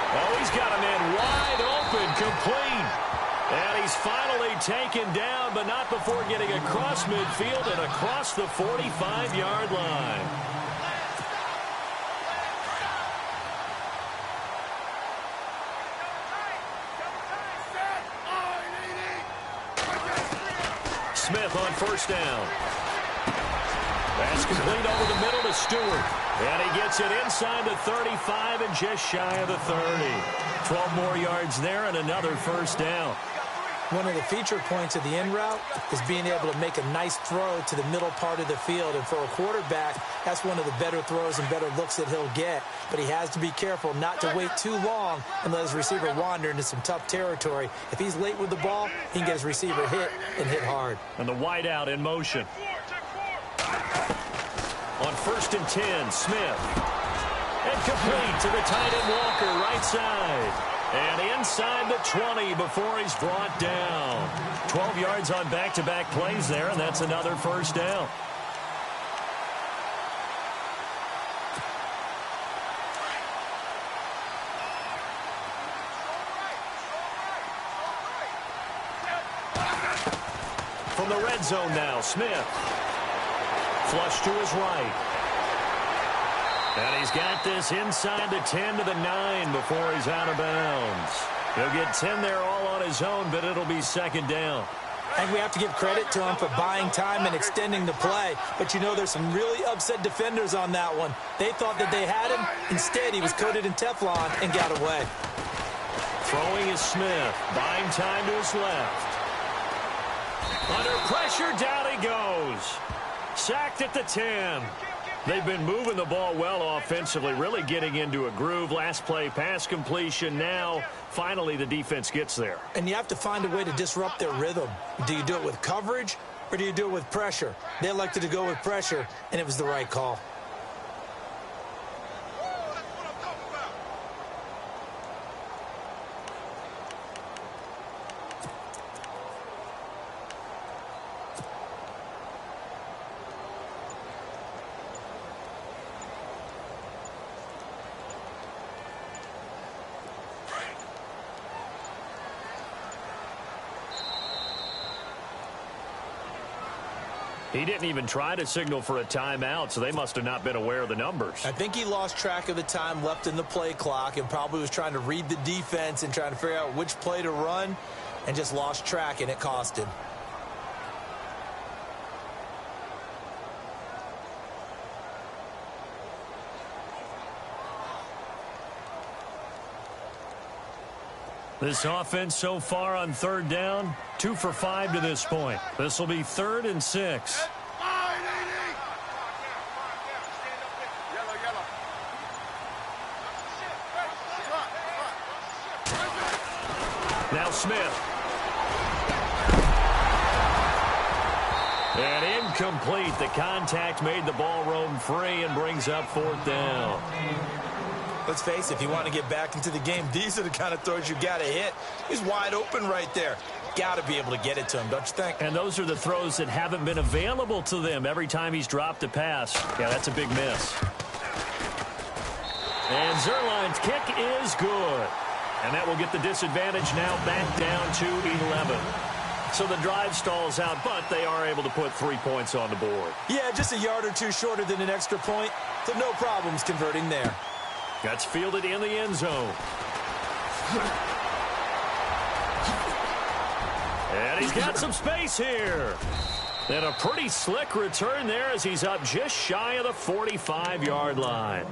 Oh, he's got a man wide open, complete. And he's finally taken down, but not before getting across midfield and across the 45-yard line. Smith on first down. Pass complete over the middle to Stewart. And he gets it inside the 35 and just shy of the 30. 12 more yards there and another first down. One of the feature points of the in route is being able to make a nice throw to the middle part of the field. And for a quarterback, that's one of the better throws and better looks that he'll get. But he has to be careful not to wait too long and let his receiver wander into some tough territory. If he's late with the ball, he can get his receiver hit and hit hard. And the wide out in motion. On 1st and 10, Smith. And complete to the tight end Walker, right side. And inside the 20 before he's brought down. 12 yards on back-to-back plays there, and that's another first down. From the red zone now, Smith. Flush to his right. And he's got this inside the 10 to the 9 before he's out of bounds. He'll get 10 there all on his own, but it'll be second down. And we have to give credit to him for buying time and extending the play. But, you know, there's some really upset defenders on that one. They thought that they had him. Instead, he was coated in Teflon and got away. Throwing is Smith. Buying time to his left. Under pressure, down he goes. Sacked at the 10. They've been moving the ball well offensively, really getting into a groove. Last play, pass completion. Now, finally, the defense gets there. And you have to find a way to disrupt their rhythm. Do you do it with coverage or do you do it with pressure? They elected to go with pressure, and it was the right call. He didn't even try to signal for a timeout, so they must have not been aware of the numbers. I think he lost track of the time left in the play clock and probably was trying to read the defense and trying to figure out which play to run and just lost track, and it cost him. This offense so far on third down, 2 for 5 to this point. This will be 3rd and 6. Now Smith. And incomplete. The contact made the ball roam free and brings up 4th down. Let's face it, if you want to get back into the game, these are the kind of throws you got to hit. He's wide open right there. Got to be able to get it to him, don't you think? And those are the throws that haven't been available to them every time he's dropped a pass. Yeah, that's a big miss. And Zerline's kick is good. And that will get the disadvantage now back down to 11. So the drive stalls out, but they are able to put 3 points on the board. Yeah, just a yard or two shorter than an extra point, so no problems converting there. That's fielded in the end zone. And he's got some space here. And a pretty slick return there as he's up just shy of the 45-yard line.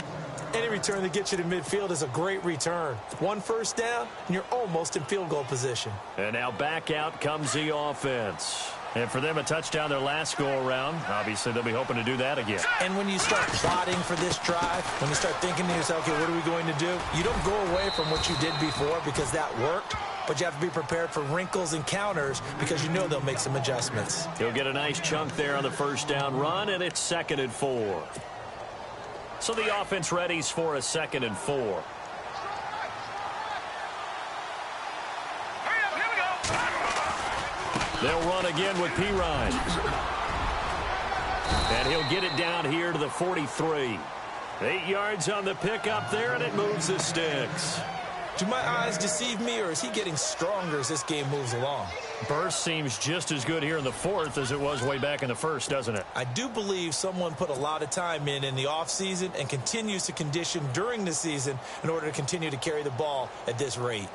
Any return that gets you to midfield is a great return. 1 first down, and you're almost in field goal position. And now back out comes the offense. And for them, a touchdown their last go-around. Obviously, they'll be hoping to do that again. And when you start plotting for this drive, when you start thinking to yourself, okay, what are we going to do? You don't go away from what you did before because that worked, but you have to be prepared for wrinkles and counters because you know they'll make some adjustments. He'll get a nice chunk there on the first down run, and it's 2nd and 4. So the offense readies for a 2nd and 4. They'll run again with Pirine. And he'll get it down here to the 43. 8 yards on the pickup there, and it moves the sticks. Do my eyes deceive me, or is he getting stronger as this game moves along? Burst seems just as good here in the 4th as it was way back in the 1st, doesn't it? I do believe someone put a lot of time in the offseason and continues to condition during the season in order to continue to carry the ball at this rate.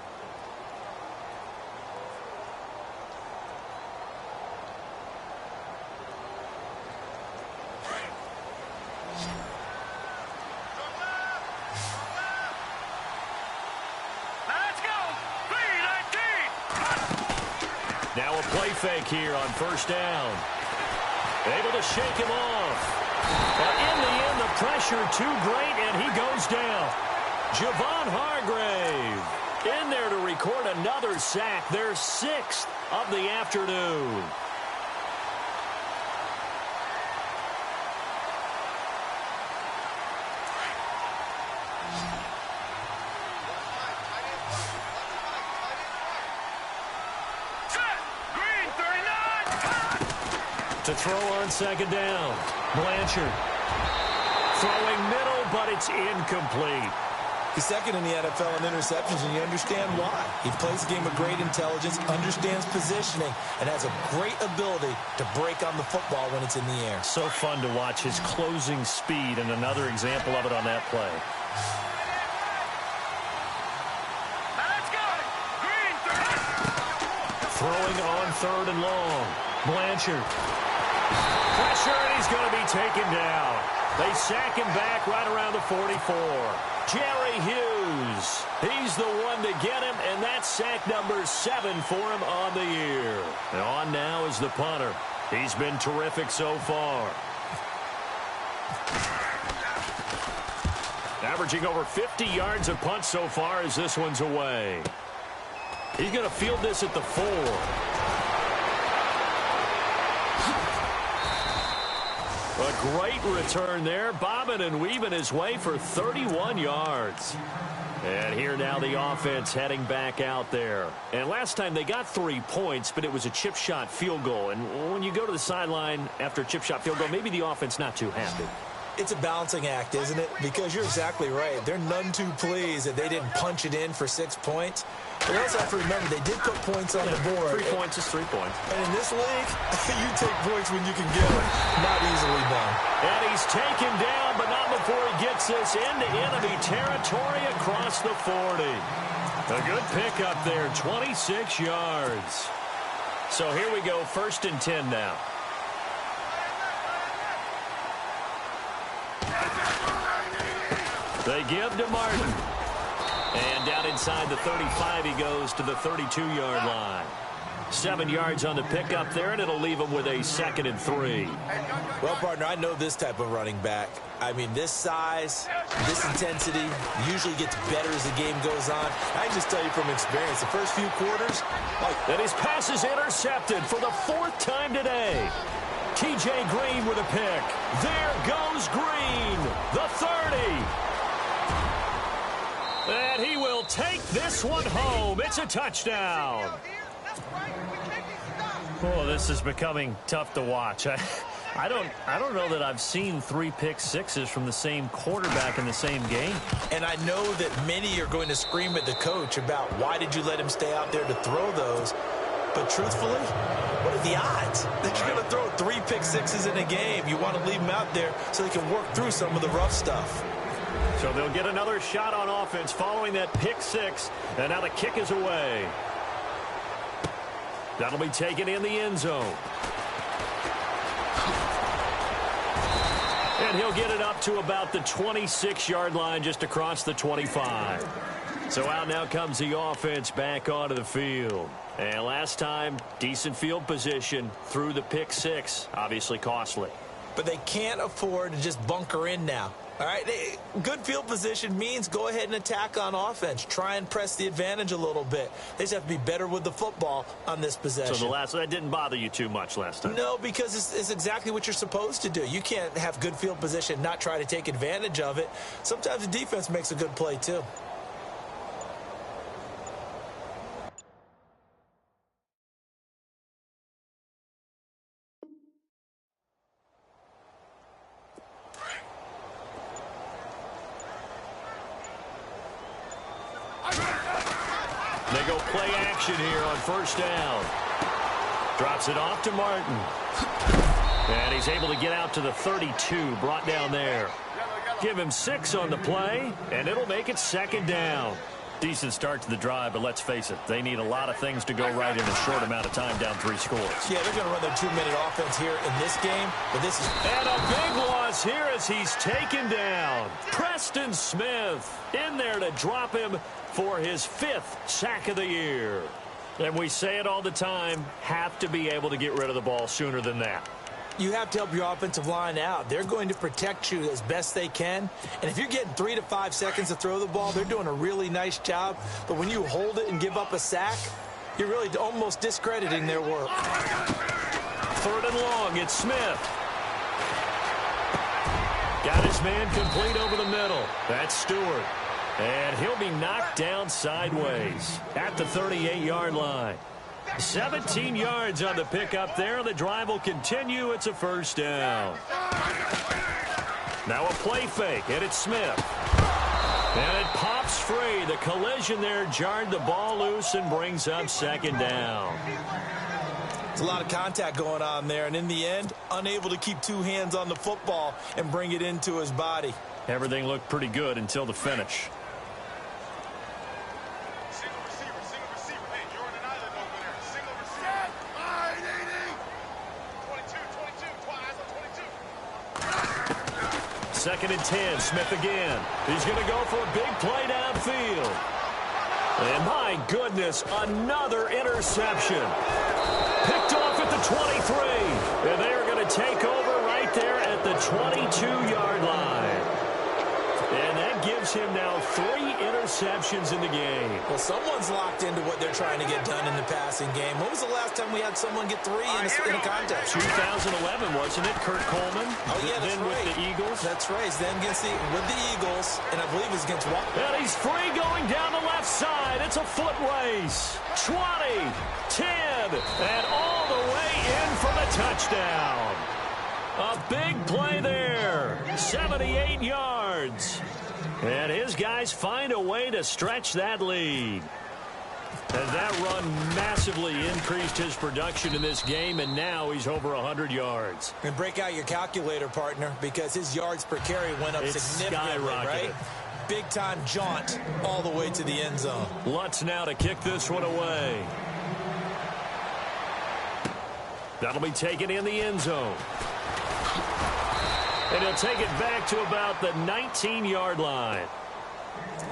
play fake here on first down. Able to shake him off. But in the end, the pressure too great, and he goes down. Javon Hargrave in there to record another sack, their 6th of the afternoon. To throw on second down. Blanchard throwing middle, but it's incomplete. He's second in the NFL in interceptions, and you understand why. He plays a game of great intelligence, understands positioning, and has a great ability to break on the football when it's in the air. So fun to watch his closing speed, and another example of it on that play. Let's go. Green, Throwing on third and long. Blanchard. Pressure, and he's going to be taken down. They sack him back right around the 44. Jerry Hughes, he's the one to get him, and that's sack number 7 for him on the year. And on now is the punter. He's been terrific so far. Averaging over 50 yards a punt so far as this one's away. He's going to field this at the 4. A great return there, bobbing and weaving his way for 31 yards. And here now the offense heading back out there. And last time they got 3 points, but it was a chip shot field goal. And when you go to the sideline after a chip shot field goal, maybe the offense not too happy. It's a balancing act, isn't it? Because you're exactly right. They're none too pleased that they didn't punch it in for 6 points. But you also have to remember they did put points on the board. 3 points is 3 points. And in this league, you take points when you can get them. Not easily done. And he's taken down, but not before he gets this into enemy territory across the 40. A good pickup there, 26 yards. So here we go, 1st and 10 now. They give to Martin. And down inside the 35, he goes to the 32-yard line. 7 yards on the pickup there, and it'll leave him with a 2nd and 3. Well, partner, I know this type of running back. I mean, this size, this intensity usually gets better as the game goes on. I can just tell you from experience, the first few quarters. And his pass is intercepted for the 4th time today. T.J. Green with a pick. There goes Green, the 30. And he will take this one home. It's a touchdown. Oh, this is becoming tough to watch. I don't know that I've seen 3 pick-sixes from the same quarterback in the same game. And I know that many are going to scream at the coach about why did you let him stay out there to throw those. But truthfully, what are the odds that you're going to throw 3 pick-sixes in a game? You want to leave them out there so they can work through some of the rough stuff. So they'll get another shot on offense following that pick-6. And now the kick is away. That'll be taken in the end zone. And he'll get it up to about the 26-yard line just across the 25. So out now comes the offense back onto the field. And last time, decent field position through the pick-6. Obviously costly. But they can't afford to just bunker in now. All right, good field position means go ahead and attack on offense. Try and press the advantage a little bit. They just have to be better with the football on this possession. So that didn't bother you too much last time? No, because it's exactly what you're supposed to do. You can't have good field position, not try to take advantage of it. Sometimes the defense makes a good play, too. They go play action here on first down. Drops it off to Martin. And he's able to get out to the 32, brought down there. Give him 6 on the play, and it'll make it 2nd down. Decent start to the drive, but let's face it, they need a lot of things to go right in a short amount of time, down 3 scores. Yeah, they're going to run their 2-minute offense here in this game, but this is... And a big loss here as he's taken down. Preston Smith in there to drop him for his 5th sack of the year. And we say it all the time, have to be able to get rid of the ball sooner than that. You have to help your offensive line out. They're going to protect you as best they can. And if you're getting 3 to 5 seconds to throw the ball, they're doing a really nice job. But when you hold it and give up a sack, you're really almost discrediting their work. 3rd and long, it's Smith. Got his man complete over the middle. That's Stewart. And he'll be knocked down sideways at the 38-yard line. 17 yards on the pickup there. The drive will continue. It's a 1st down. Now a play fake, and it's Smith. And it pops free. The collision there jarred the ball loose and brings up 2nd down. There's a lot of contact going on there, and in the end, unable to keep 2 hands on the football and bring it into his body. Everything looked pretty good until the finish. Second and 10, Smith again. He's going to go for a big play downfield. And my goodness, another interception. Picked off at the 23. And they are going to take over right there at the 22-yard line. And that gives him now 3 interceptions in the game. Well, someone's locked into what they're trying to get done in the passing game. When was the last time we had someone get 3 in a contest? 2011, wasn't it? Kurt Coleman. Oh, yeah, that's then right. with the Eagles. That's right. Then with the Eagles, and I believe it's against Walker. And he's free going down the left side. It's a foot race. 20, 10, and all the way in for the touchdown. A big play there. 78 yards. And his guys find a way to stretch that lead. And that run massively increased his production in this game, and now he's over 100 yards. And break out your calculator, partner, because his yards per carry went up significantly, right? Big-time jaunt all the way to the end zone. Lutz now to kick this one away. That'll be taken in the end zone. And he'll take it back to about the 19-yard line.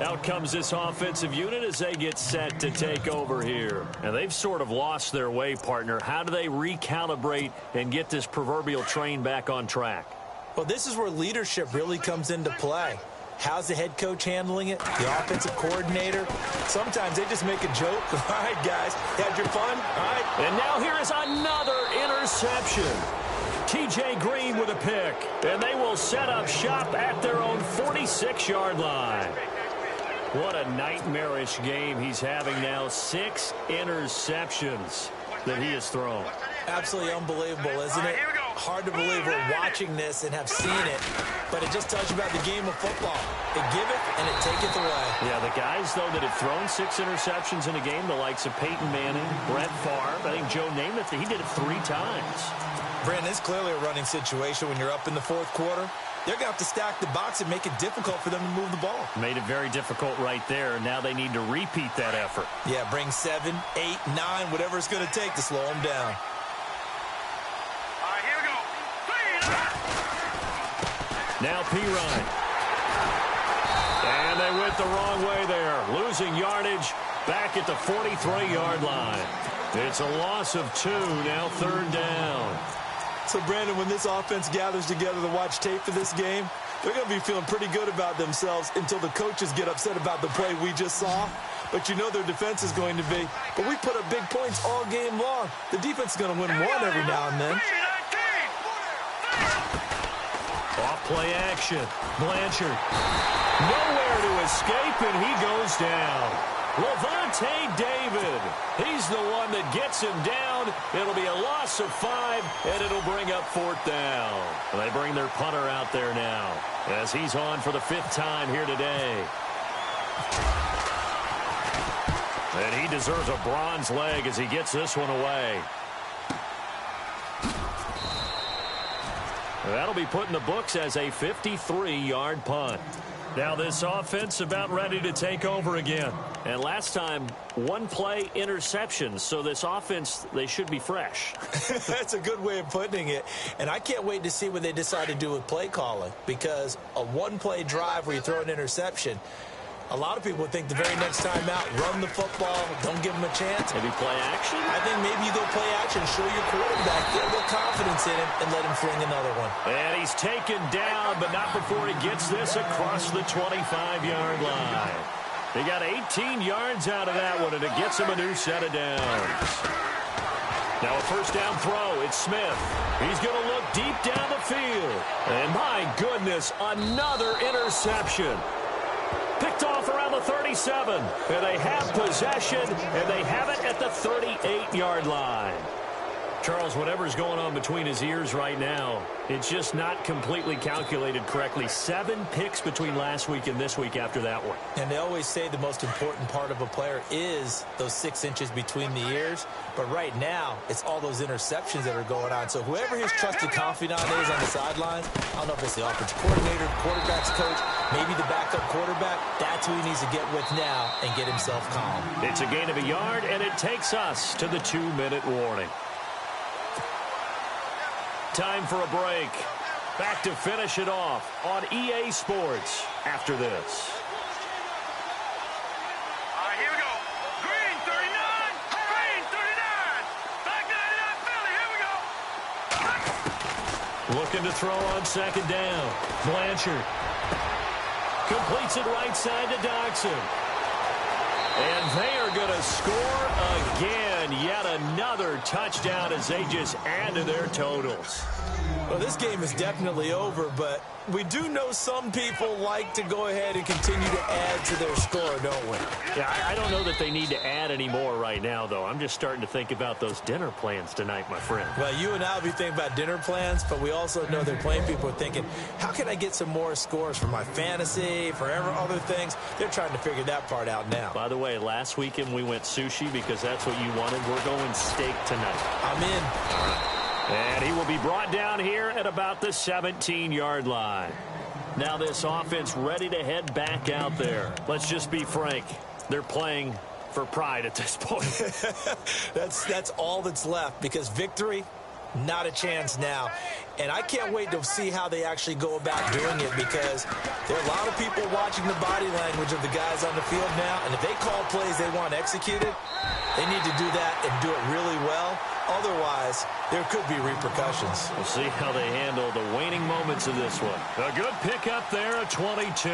Out comes this offensive unit as they get set to take over here. And they've sort of lost their way, partner. How do they recalibrate and get this proverbial train back on track? Well, this is where leadership really comes into play. How's the head coach handling it? The offensive coordinator? Sometimes they just make a joke. All right, guys, had your fun? All right. And now here is another interception. T.J. Green with a pick, and they will set up shop at their own 46-yard line. What a nightmarish game he's having now. 6 interceptions that he has thrown. Absolutely unbelievable, isn't it? Hard to believe we're watching this and have seen it, but it just tells you about the game of football. It giveth and it taketh away. Yeah, the guys, though, that have thrown 6 interceptions in a game, the likes of Peyton Manning, Brett Favre, I think Joe Namath, he did it 3 times. Brandon, it's clearly a running situation when you're up in the 4th quarter. They're going to have to stack the box and make it difficult for them to move the ball. Made it very difficult right there. Now they need to repeat that effort. Yeah, bring 7, 8, 9, whatever it's going to take to slow them down. All right, here we go. Now Pirine. And they went the wrong way there. Losing yardage back at the 43-yard line. It's a loss of 2, now 3rd down. So, Brandon, when this offense gathers together to watch tape for this game, they're going to be feeling pretty good about themselves until the coaches get upset about the play we just saw. But you know their defense is going to be. But we put up big points all game long. The defense is going to win one every now and then. Off play action. Blanchard. Nowhere to escape, and he goes down. Lavonte David. He's the one that gets him down. It'll be a loss of 5, and it'll bring up 4th down. And they bring their punter out there now as he's on for the 5th time here today. And he deserves a bronze leg as he gets this one away. And that'll be put in the books as a 53-yard punt. Now this offense about ready to take over again. And last time, 1-play interception. So this offense, they should be fresh. That's a good way of putting it. And I can't wait to see what they decide to do with play calling. Because a 1-play drive where you throw an interception, A lot of people would think the very next time out, run the football, don't give him a chance. Maybe play action? I think maybe you go play action, show your quarterback, get a little confidence in him, and let him fling another one. And he's taken down, but not before he gets this across the 25-yard line. He got 18 yards out of that one, and it gets him a new set of downs. Now a first down throw. It's Smith. He's going to look deep down the field. And my goodness, another interception. Picked off around the 37. And they have possession, and they have it at the 38-yard line. Charles, whatever's going on between his ears right now, it's just not completely calculated correctly. 7 picks between last week and this week after that one. And they always say the most important part of a player is those 6 inches between the ears. But right now, it's all those interceptions that are going on. So whoever his trusted confidant is on the sidelines, I don't know if it's the offensive coordinator, quarterback's coach, maybe the backup quarterback, that's who he needs to get with now and get himself calm. It's a gain of a yard, and it takes us to the 2-minute warning. Time for a break. Back to finish it off on EA Sports after this. All right, here we go. Green 39. Green 39. Back 99 Philly. Here we go. Looking to throw on second down. Blanchard completes it right side to Dodson. And they are going to score again. Yet another touchdown as they just add to their totals. Well, this game is definitely over, but we do know some people like to go ahead and continue to add to their score, don't we? Yeah, I don't know that they need to add any more right now, though. I'm just starting to think about those dinner plans tonight, my friend. Well, you and I will be thinking about dinner plans, but we also know they're playing people are thinking, how can I get some more scores for my fantasy, for other things? They're trying to figure that part out now. By the way, last weekend we went sushi because that's what you wanted. We're going steak tonight. I'm in. All right. And he will be brought down here at about the 17-yard line. Now this offense ready to head back out there. Let's just be frank. They're playing for pride at this point. That's all that's left because victory, not a chance now. And I can't wait to see how they actually go about doing it because there are a lot of people watching the body language of the guys on the field now. And if they call plays they want executed, they need to do that and do it really well. Otherwise, there could be repercussions. We'll see how they handle the waning moments of this one. A good pickup there at 22.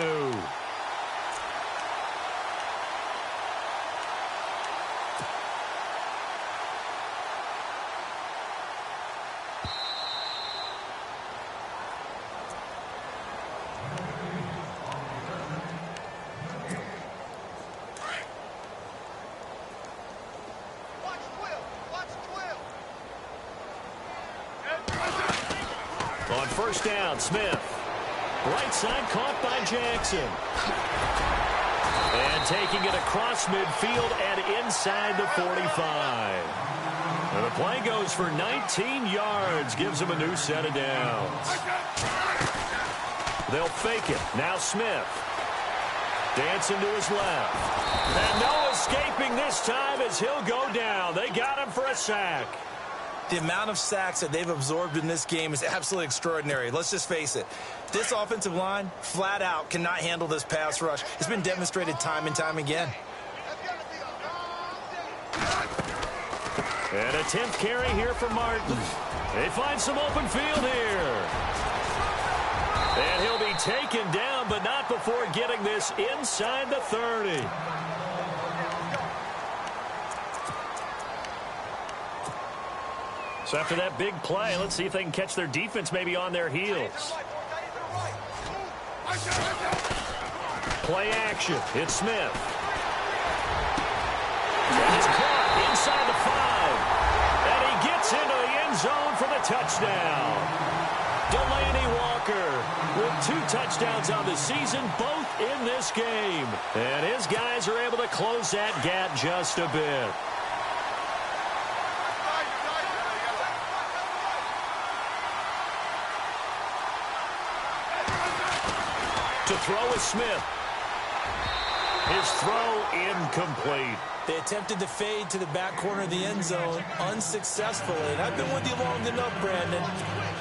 On first down, Smith. Right side caught by Jackson. And taking it across midfield and inside the 45. And the play goes for 19 yards. Gives him a new set of downs. They'll fake it. Now Smith. Dancing to his left. And no escaping this time as he'll go down. They got him for a sack. The amount of sacks that they've absorbed in this game is absolutely extraordinary. Let's just face it. This offensive line, flat out, cannot handle this pass rush. It's been demonstrated time and time again. And a 10th carry here for Martin. They find some open field here. And he'll be taken down, but not before getting this inside the 30. So after that big play, let's see if they can catch their defense maybe on their heels. Play action. It's Smith. It's caught inside the 5. And he gets into the end zone for the touchdown. Delaney Walker with 2 touchdowns on the season, both in this game. And his guys are able to close that gap just a bit. To throw is Smith. His throw incomplete. They attempted to fade to the back corner of the end zone unsuccessfully. And I've been with you long enough, Brandon.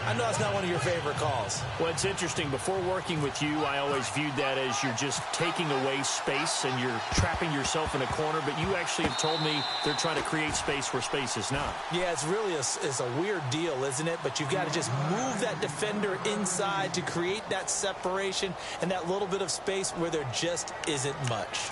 I know that's not one of your favorite calls. Well, it's interesting. Before working with you, I always viewed that as you're just taking away space and you're trapping yourself in a corner. But you actually have told me they're trying to create space where space is not. Yeah, it's really a weird deal, isn't it? But you've got to just move that defender inside to create that separation and that little bit of space where there just isn't much.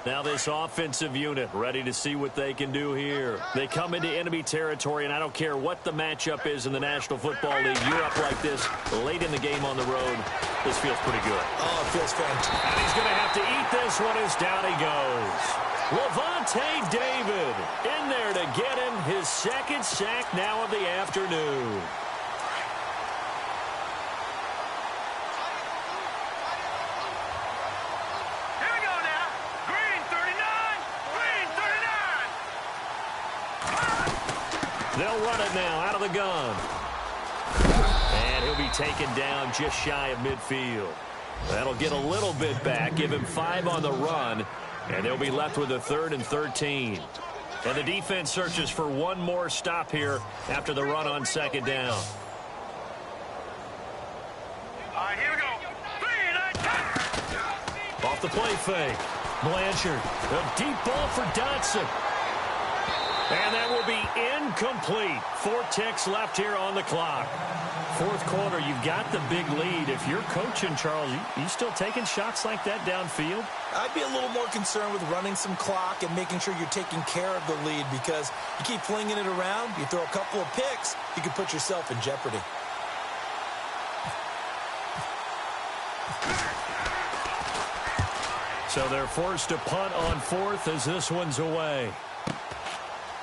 Now this offensive unit ready to see what they can do here. They come into enemy territory, and I don't care what the matchup is in the National Football League. You're up like this late in the game on the road. This feels pretty good. Oh, it feels fantastic. And he's going to have to eat this one as down he goes. Lavonte David in there to get him his second sack now of the afternoon. They'll run it now out of the gun. And he'll be taken down just shy of midfield. That'll get a little bit back, give him 5 on the run, and they'll be left with a 3rd and 13. And the defense searches for one more stop here after the run on 2nd down. All right, here we go. 3 and a Off the play fake. Blanchard. A deep ball for Dotson. And that will be incomplete. 4 ticks left here on the clock. 4th quarter, you've got the big lead. If you're coaching, Charles, you still taking shots like that downfield? I'd be a little more concerned with running some clock and making sure you're taking care of the lead, because you keep flinging it around, you throw a couple of picks, you can put yourself in jeopardy. So they're forced to punt on 4th as this one's away.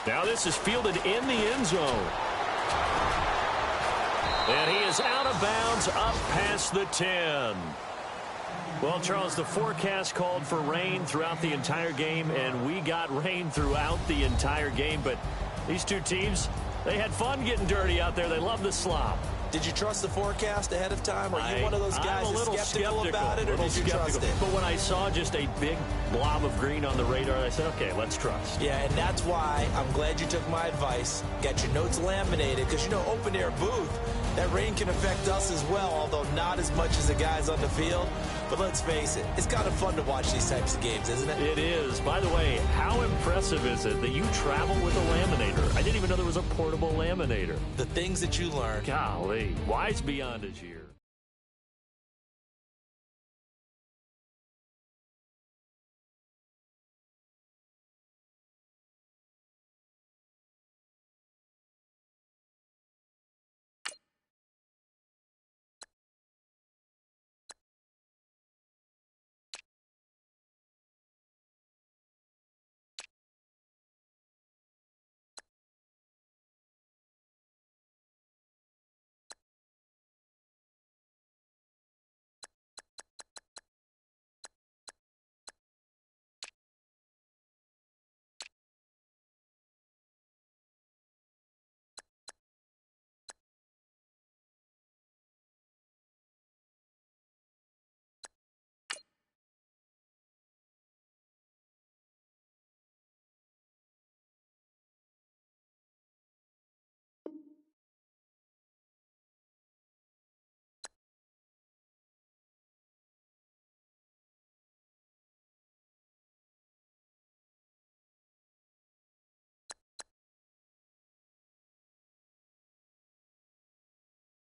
Now this is fielded in the end zone. And he is out of bounds up past the 10. Well, Charles, the forecast called for rain throughout the entire game, and we got rain throughout the entire game. But these two teams, they had fun getting dirty out there. They love the slop. Did you trust the forecast ahead of time? Are you one of those guys that's skeptical about it, or did you trust it? But when I saw just a big blob of green on the radar, I said, okay, let's trust. Yeah, and that's why I'm glad you took my advice. Get your notes laminated, because, you know, open-air booth, that rain can affect us as well, although not as much as the guys on the field. But let's face it, it's kind of fun to watch these types of games, isn't it? It is. By the way, how impressive is it that you travel with a laminator? I didn't even know there was a portable laminator. The things that you learn. Golly, wise beyond his years.